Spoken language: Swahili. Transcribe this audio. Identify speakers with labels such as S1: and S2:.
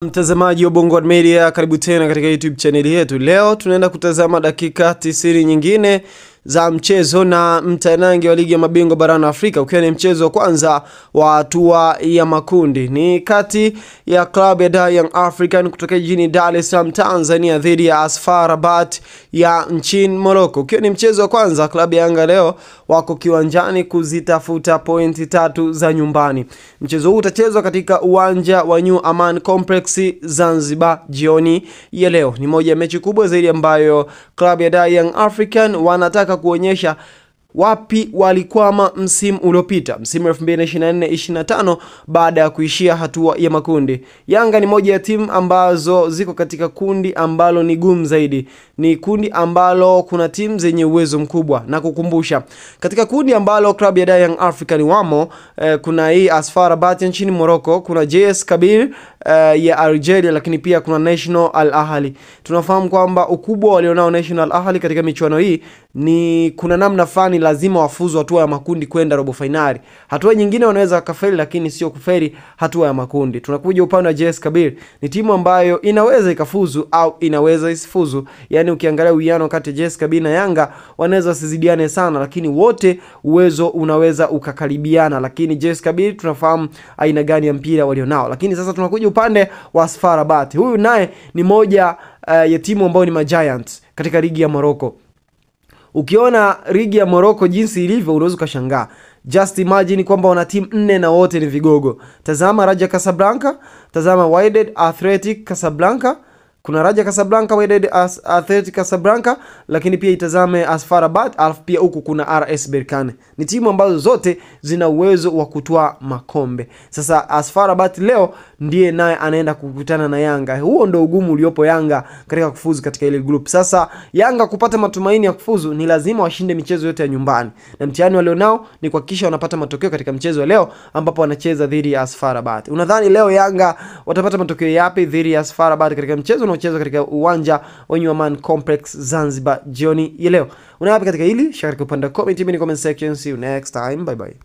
S1: Mtazamaji wa Bongo Media, karibu tena katika YouTube channel yetu. Leo tunaenda kutazama dakika 90 nyingine za mchezo na mtanange wa ligi ya mabingwa barani Afrika, ukiwa ni mchezo wa kwanza wa hatua ya makundi. Ni kati ya klabu ya Young African kutoka jijini Dar es Salaam Tanzania dhidi ya AS FAR Rabat ya nchini Morocco. Ukiwa ni mchezo wa kwanza, klabu ya Yanga leo wako kiwanjani kuzitafuta pointi 3 za nyumbani. Mchezo huu utachezwa katika uwanja wa New Aman Complex Zanzibar jioni ya leo. Ni moja ya mechi kubwa zaidi ambayo klabu ya Young African wanataka kuonyesha wapi walikwama msimu uliopita, msimu 2024-25 baada ya kuishia hatua ya makundi. Yanga ni moja ya timu ambazo ziko katika kundi ambalo ni gumu zaidi. Ni kundi ambalo kuna timu zenye uwezo mkubwa, na kukumbusha katika kundi ambalo klabu ya Young African wamo, kuna hii AS FAR Rabat nchini Morocco, kuna JS Kabylie ya Algeria, lakini pia kuna National Al Ahly. Tunafahamu kwamba ukubwa walionao National Al Ahly katika michuano hii ni kuna namna fulani lazima wafuzu hatua ya makundi kwenda robo finali. Hatua nyingine wanaweza wakafeli, lakini sio kufeli hatua ya makundi. Tunakuja upande wa JS Kabylie, ni timu ambayo inaweza ikafuzu au inaweza isifuzu. Yani ukiangalia uwiano kati ya JS Kabylie na Yanga, wanaweza wasizidiane sana, lakini wote uwezo unaweza ukakaribiana. Lakini JS Kabylie tunafahamu aina gani ya mpira walionao. Lakini sasa tunakuja upande wa AS FAR Rabat. Huyu naye ni moja ya timu ambayo ni Giants katika ligi ya Morocco. Ukiona ligi ya Morocco jinsi ilivyo, unaweza kushangaa. Just imagine kwamba wana timu 4 na wote ni vigogo. Tazama Raja Casablanca, tazama Wydad Athletic Casablanca, kuna Raja Casablanca, Wydad Athletic Casablanca, lakini pia itazame AS FAR Rabat, alafu pia huku kuna RS Berkane. Ni timu ambazo zote zina uwezo wa kutoa makombe. Sasa AS FAR Rabat leo ndiye naye anaenda kukutana na Yanga. Huo ndio ugumu uliopo Yanga katika kufuzu katika ile group. Sasa Yanga kupata matumaini ya kufuzu ni lazima washinde michezo yote ya nyumbani. Na mtihani walionao ni kuhakikisha wanapata matokeo katika mchezo wa leo ambapo wanacheza dhidi ya AS FAR Rabat. Unadhani leo Yanga watapata matokeo yapi dhidi ya AS FAR Rabat katika mchezo unaochezwa katika uwanja wa New Aman Complex Zanzibar jioni ya leo? Unawapi katika hili? Share katika upande wa comment, comment section. See you next time. Bye bye.